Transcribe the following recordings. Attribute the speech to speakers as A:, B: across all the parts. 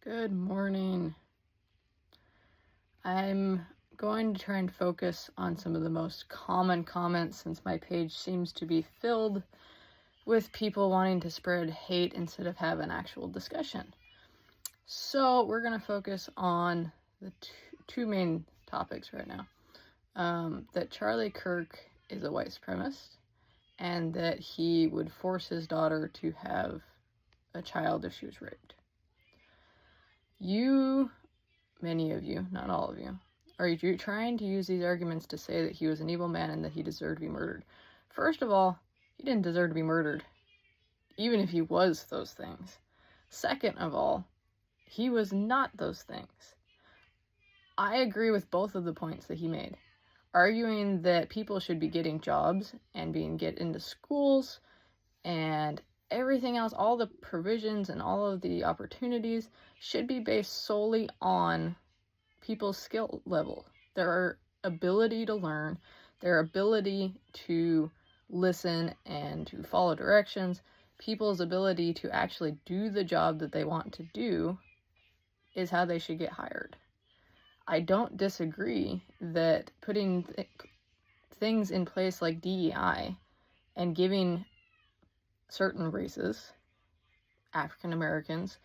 A: Good morning. I'm going to try and focus on some of the most common comments since my page seems to be filled with people wanting to spread hate instead of have an actual discussion. So we're going to focus on the two main topics right now. That Charlie Kirk is a white supremacist and that he would force his daughter to have a child if she was raped. Many of you, not all of you, are you trying to use these arguments to say that he was an evil man and that he deserved to be murdered? First of all, he didn't deserve to be murdered, even if he was those things. Second of all, he was not those things. I agree with both of the points that he made, arguing that people should be getting jobs and get into schools and everything else, all the provisions and all of the opportunities should be based solely on people's skill level, their ability to learn, their ability to listen and to follow directions, people's ability to actually do the job that they want to do is how they should get hired. I don't disagree that putting things in place like DEI and giving certain races, African Americans,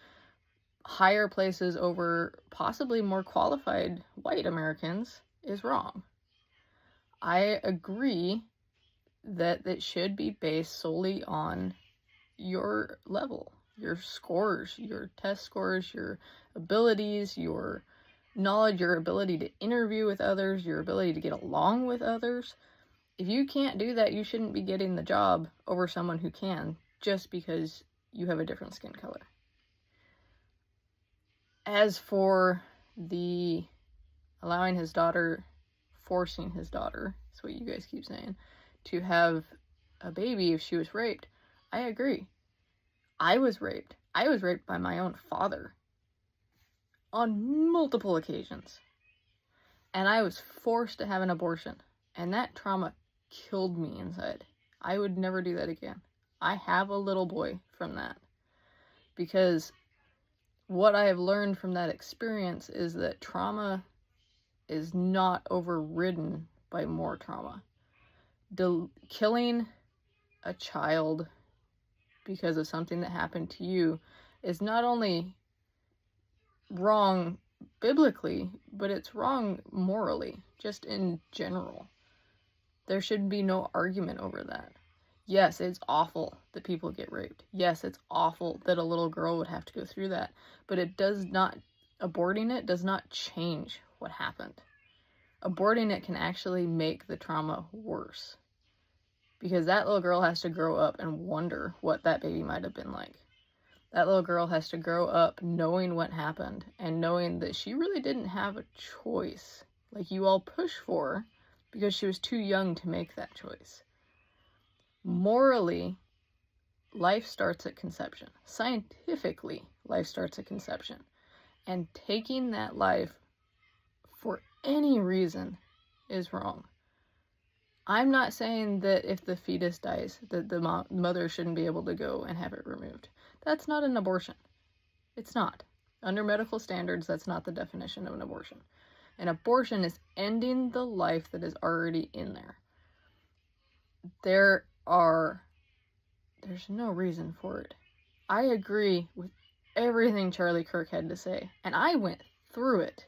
A: higher places over possibly more qualified white Americans is wrong. I agree that it should be based solely on your level, your scores, your test scores, your abilities, your knowledge, your ability to interview with others, your ability to get along with others. If you can't do that, you shouldn't be getting the job over someone who can, just because you have a different skin color. As for the allowing his daughter, forcing his daughter, that's what you guys keep saying, to have a baby if she was raped, I agree. I was raped. I was raped by my own father on multiple occasions. And I was forced to have an abortion. And that trauma killed me inside. I would never do that again. I have a little boy from that. Because what I have learned from that experience is that trauma is not overridden by more trauma. Killing a child because of something that happened to you is not only wrong biblically, but it's wrong morally, just in general. There should be no argument over that. Yes, it's awful that people get raped. Yes, it's awful that a little girl would have to go through that. But aborting it does not change what happened. Aborting it can actually make the trauma worse. Because that little girl has to grow up and wonder what that baby might have been like. That little girl has to grow up knowing what happened and knowing that she really didn't have a choice like you all push for, because she was too young to make that choice. Morally, life starts at conception. Scientifically, life starts at conception. And taking that life for any reason is wrong. I'm not saying that if the fetus dies, that the mother shouldn't be able to go and have it removed. That's not an abortion. It's not. Under medical standards, that's not the definition of an abortion. An abortion is ending the life that is already in there. There's no reason for it. I agree with everything Charlie Kirk had to say, and I went through it.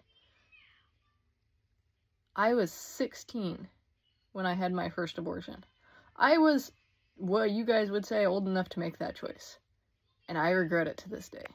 A: I was 16 when I had my first abortion. I was, what you guys would say, old enough to make that choice. And I regret it to this day.